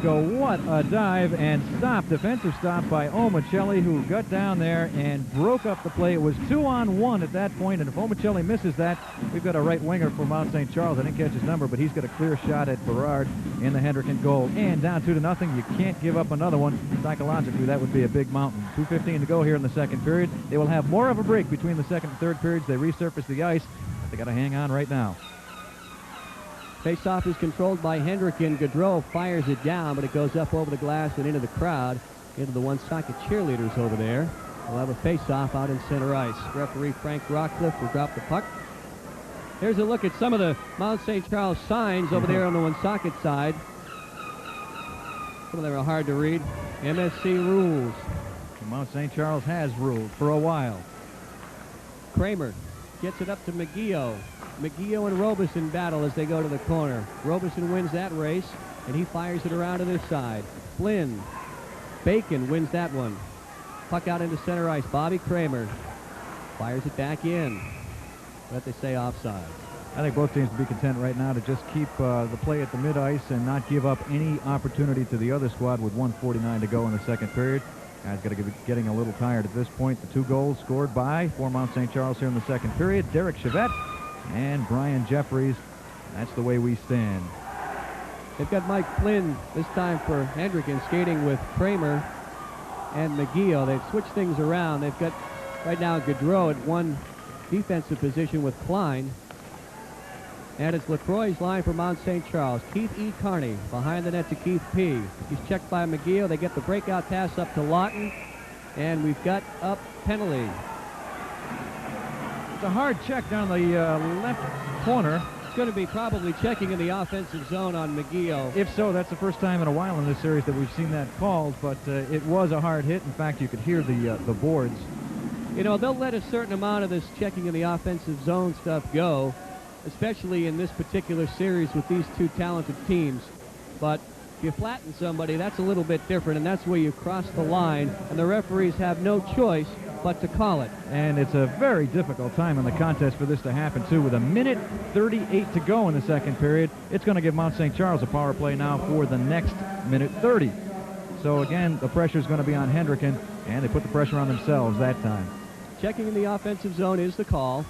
go. What a dive and stop, defensive stop by Omicelli, who got down there and broke up the play. It was 2-on-1 at that point, and if Omicelli misses that, we've got a right winger for Mount St. Charles. I didn't catch his number, but he's got a clear shot at Berard in the Hendricken goal. And down 2-0. You can't give up another one. Psychologically, that would be a big mountain. 2:15 to go here in the second period. They will have more of a break between the second and third periods. They resurface the ice, but they got to hang on right now. Face-off is controlled by Hendricken. Gaudreau fires it down, but it goes up over the glass and into the crowd, into the Woonsocket cheerleaders over there. We'll have a face-off out in center ice. Referee Frank Rockcliffe will drop the puck. Here's a look at some of the Mount St. Charles signs over there on the Woonsocket side. Some of them are hard to read. MSC rules. Mount St. Charles has ruled for a while. Kramer gets it up to McGeough. McGeough and Robeson battle as they go to the corner. Robeson wins that race, and he fires it around to this side. Flynn. Bacon wins that one. Puck out into center ice. Bobby Kramer fires it back in. But they say offside. I think both teams would be content right now to just keep the play at the mid-ice and not give up any opportunity to the other squad with 1:49 to go in the second period. Guys got to be getting a little tired at this point. The 2 goals scored for Mount St. Charles here in the second period. Derek Chevette and Brian Jeffries. That's the way we stand. They've got Mike Flynn this time for Hendricken skating with Kramer and McGeough. They've switched things around. They've got right now Gaudreau at one defensive position with Klein. And it's LaCroix's line for Mount St. Charles. Keith E. Carney behind the net to Keith P. He's checked by McGeough. They get the breakout pass up to Lawton. And we've got up penalty. It's a hard check down the left corner. It's going to be probably checking in the offensive zone on McGeough. If so, that's the first time in a while in this series that we've seen that called, but it was a hard hit. In fact, you could hear the boards. You know, they'll let a certain amount of this checking in the offensive zone stuff go, especially in this particular series with these two talented teams. But if you flatten somebody, that's a little bit different, and that's where you cross the line, and the referees have no choice but to call it. And it's a very difficult time in the contest for this to happen, too. With 1:38 to go in the second period, it's going to give Mount St. Charles a power play now for the next 1:30. So, again, the pressure is going to be on Hendricken, and they put the pressure on themselves that time. Checking in the offensive zone is the call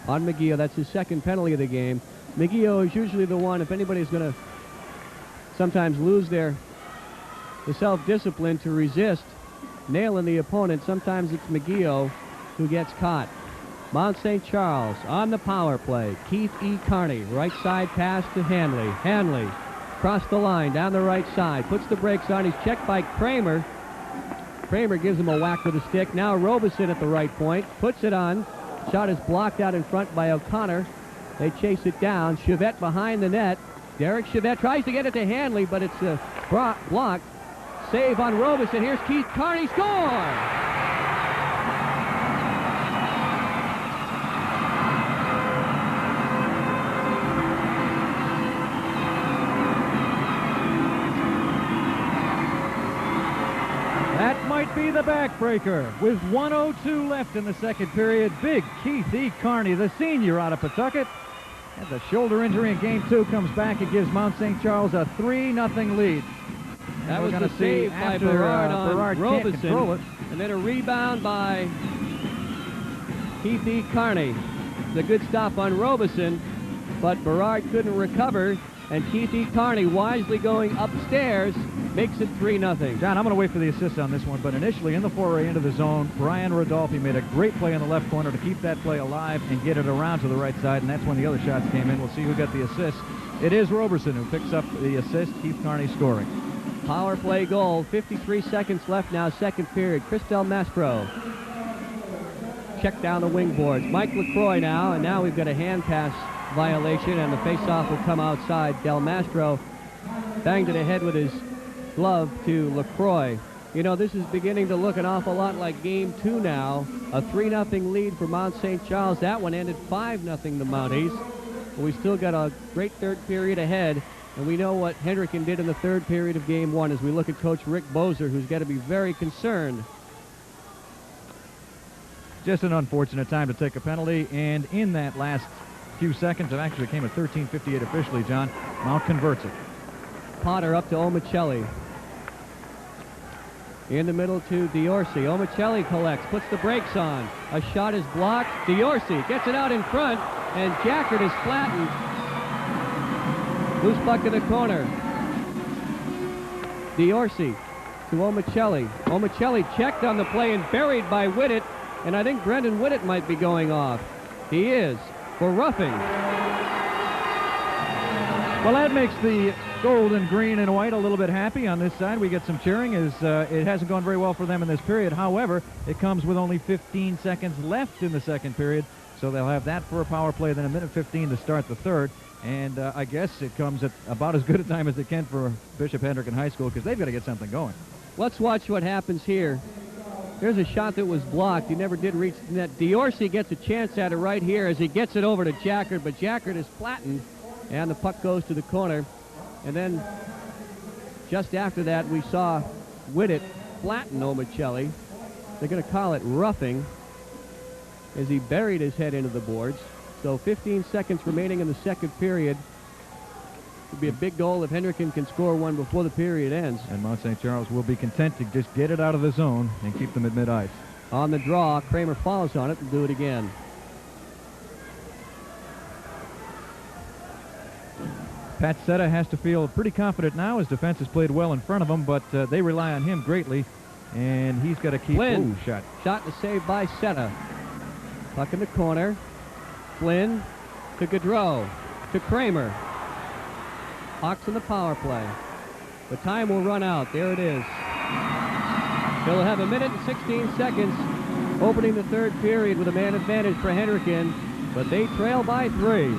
on McGeough. That's his second penalty of the game. McGeough is usually the one, if anybody's going to sometimes lose the self-discipline to resist nailing the opponent, sometimes it's McGeough who gets caught. Mount St. Charles on the power play. Keith E. Carney, right side pass to Hanley. Hanley across the line, down the right side, puts the brakes on. He's checked by Kramer. Kramer gives him a whack with a stick. Now Robeson at the right point, puts it on. Shot is blocked out in front by O'Connor. They chase it down. Chevette behind the net. Derek Chevette tries to get it to Hanley, but it's a block. Save on Robeson. Here's Keith Carney. Score! That might be the backbreaker. With 1:02 left in the second period, big Keith E. Carney, the senior out of Pawtucket, has a shoulder injury in Game 2, comes back and gives Mount St. Charles a 3-0 lead. That was a save by Berard on Robeson, and then a rebound by Keith E. Carney. It's a good stop on Robeson, but Berard couldn't recover, and Keith E. Carney, wisely going upstairs, makes it 3-0. John, I'm going to wait for the assist on this one, but initially in the foray into the zone, Brian Rodolphe made a great play in the left corner to keep that play alive and get it around to the right side, and that's when the other shots came in. We'll see who got the assist. It is Roberson who picks up the assist. Keith Carney scoring. Power play goal. 53 seconds left now, second period. Chris Del Mastro. Check down the wing boards. Mike LaCroix now, and now we've got a hand pass violation, and the faceoff will come outside. Del Mastro banged it ahead with his glove to LaCroix. You know, this is beginning to look an awful lot like Game 2 now. A 3-0 lead for Mount St. Charles. That one ended 5-0 the Mounties. But we still got a great third period ahead. And we know what Hendricken did in the third period of Game 1 as we look at Coach Rick Bozer, who's got to be very concerned. Just an unfortunate time to take a penalty, and in that last few seconds, it actually came at 13:58 officially, John. Mount converts it. Potter up to Omicelli. In the middle to Diorsi. Omicelli collects, puts the brakes on. A shot is blocked. Diorsi gets it out in front, and Jackert is flattened. Loose puck in the corner. Diorsi to Omicelli. Omicelli checked on the play and buried by Whittet, and I think Brendan Whittet might be going off. He is, for roughing. Well, that makes the gold and green and white a little bit happy on this side. We get some cheering as it hasn't gone very well for them in this period. However, it comes with only 15 seconds left in the second period, so they'll have that for a power play, then a minute 15 to start the third. And I guess it comes at about as good a time as it can for Bishop Hendricken High School because they've got to get something going. Let's watch what happens here. Here's a shot that was blocked. He never did reach the net. Diorsi gets a chance at it right here as he gets it over to Jackert, but Jackert is flattened, and the puck goes to the corner. And then just after that, we saw Whittet flatten Omicelli. They're going to call it roughing as he buried his head into the boards. So 15 seconds remaining in the second period. Would be a big goal if Hendricken can score one before the period ends. And Mount St. Charles will be content to just get it out of the zone and keep them at mid-ice. On the draw, Kramer follows on it and do it again. Pat Setta has to feel pretty confident now. His defense has played well in front of him, but they rely on him greatly, and he's got to keep... Flynn. Ooh, shot. Shot and save by Setta. Puck in the corner. Flynn to Gaudreau. To Kramer. Hawks in the power play. The time will run out. There it is. They'll have a minute and 16 seconds opening the third period with a man advantage for Hendricken, but they trail by 3.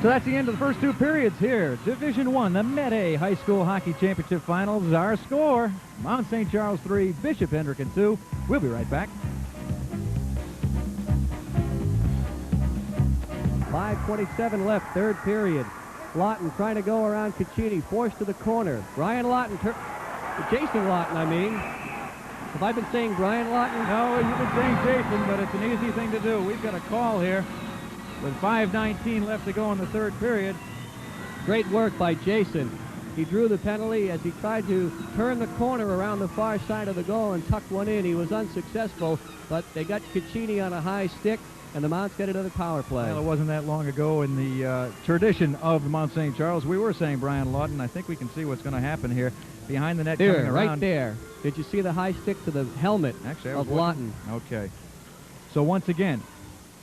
So that's the end of the first two periods here. Division I, the Med-A High School Hockey Championship Finals. Our score, Mount St. Charles 3, Bishop Hendricken 2. We'll be right back. 5:27 left, third period. Lawton trying to go around Caccini, forced to the corner. Brian Lawton, Jason Lawton, I mean. Have I been saying Brian Lawton? No, you've been saying Jason, but it's an easy thing to do. We've got a call here with 5:19 left to go in the third period. Great work by Jason. He drew the penalty as he tried to turn the corner around the far side of the goal and tucked one in. He was unsuccessful, but they got Caccini on a high stick, and the Mounts get another power play. Well, it wasn't that long ago in the tradition of the Mount St. Charles. We were saying Brian Lawton. I think we can see what's going to happen here. Behind the net there, coming around. right there. Did you see the high stick to the helmet of Lawton? Okay. So once again,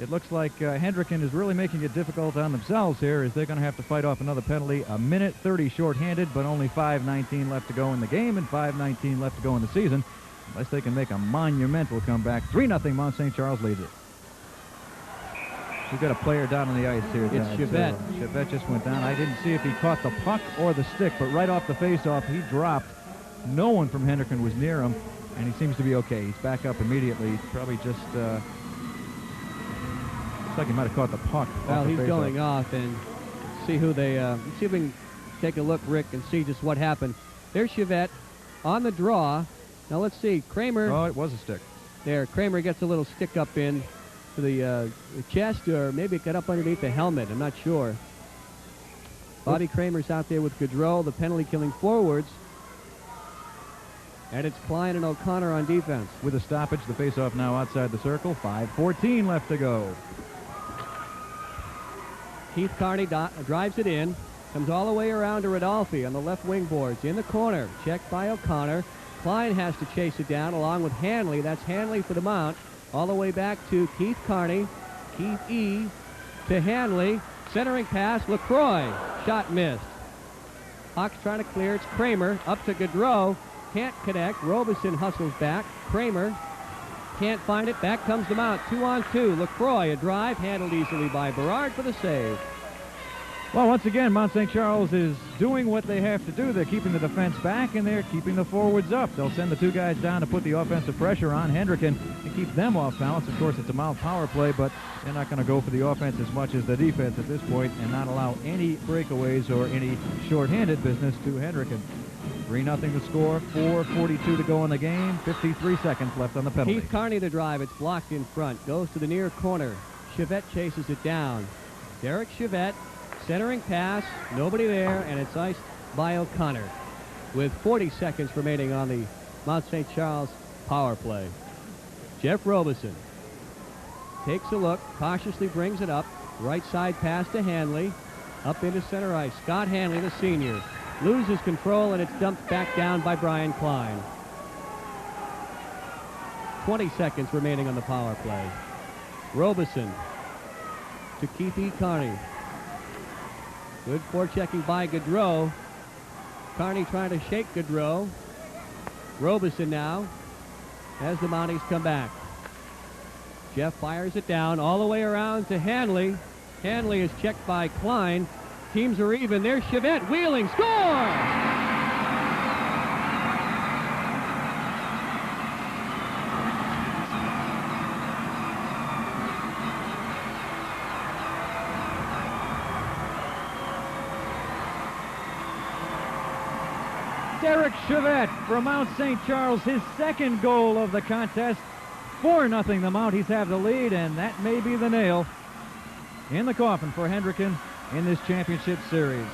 it looks like Hendricken is really making it difficult on themselves here as they're going to have to fight off another penalty. A minute 30 shorthanded, but only 5:19 left to go in the game and 5:19 left to go in the season. Unless they can make a monumental comeback. 3-0 Mount St. Charles leads it. We've got a player down on the ice here. It's Chevette. Chevette just went down. I didn't see if he caught the puck or the stick, but right off the faceoff, he dropped. No one from Hendricken was near him, and he seems to be okay. He's back up immediately. He's probably just... looks like he might have caught the puck. Well, he's going off, and see who they... see if we can take a look, Rick, and see just what happened. There's Chevette on the draw. Now let's see. Kramer... Oh, it was a stick. There, Kramer gets a little stick up in to the chest, or maybe it got up underneath the helmet. I'm not sure. Bobby Kramer's out there with Gaudreau, the penalty-killing forwards. And it's Klein and O'Connor on defense. With a stoppage, the faceoff now outside the circle. 5:14 left to go. Keith Carney drives it in. Comes all the way around to Rodolfi on the left wing boards. In the corner. Checked by O'Connor. Klein has to chase it down along with Hanley. That's Hanley for the Mount. All the way back to Keith Carney. Keith E. to Hanley. Centering pass. LaCroix. Shot missed. Hawks trying to clear. It's Kramer. Up to Gaudreau. Can't connect. Robeson hustles back. Kramer can't find it. Back comes the Mount. 2-on-2. LaCroix, a drive handled easily by Berard for the save. Well, once again, Mount St. Charles is doing what they have to do. They're keeping the defense back, and they're keeping the forwards up. They'll send the two guys down to put the offensive pressure on Hendricken and keep them off balance. Of course, it's a Mount power play, but they're not going to go for the offense as much as the defense at this point and not allow any breakaways or any shorthanded business to Hendricken. 3-0 the score, 4:42 to go in the game, 53 seconds left on the penalty. Keith Carney the drive, it's blocked in front, goes to the near corner. Chevette chases it down. Derek Chevette, centering pass, nobody there, and it's iced by O'Connor with 40 seconds remaining on the Mount St. Charles power play. Jeff Robeson takes a look, cautiously brings it up. Right side pass to Hanley. Up into center ice. Scott Hanley, the senior, loses control, and it's dumped back down by Brian Klein. 20 seconds remaining on the power play. Robeson to Keith E. Carney. Good forechecking by Gaudreau. Carney trying to shake Gaudreau. Robeson now as the Mounties come back. Jeff fires it down all the way around to Hanley. Hanley is checked by Klein. Teams are even. There's Chevette wheeling. Score! Derek Chevette from Mount St. Charles, his second goal of the contest. 4-0 the Mounties have the lead, and that may be the nail in the coffin for Hendricken in this championship series.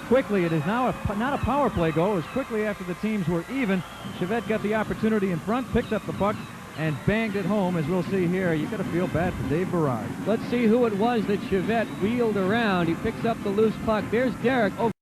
Quickly, it is now not a power play goal. It was quickly after the teams were even. Chevette got the opportunity in front, picked up the puck, and banged it home. As we'll see here, you got to feel bad for Dave Barrage. Let's see who it was that Chevette wheeled around. He picks up the loose puck. There's Derek. Oh,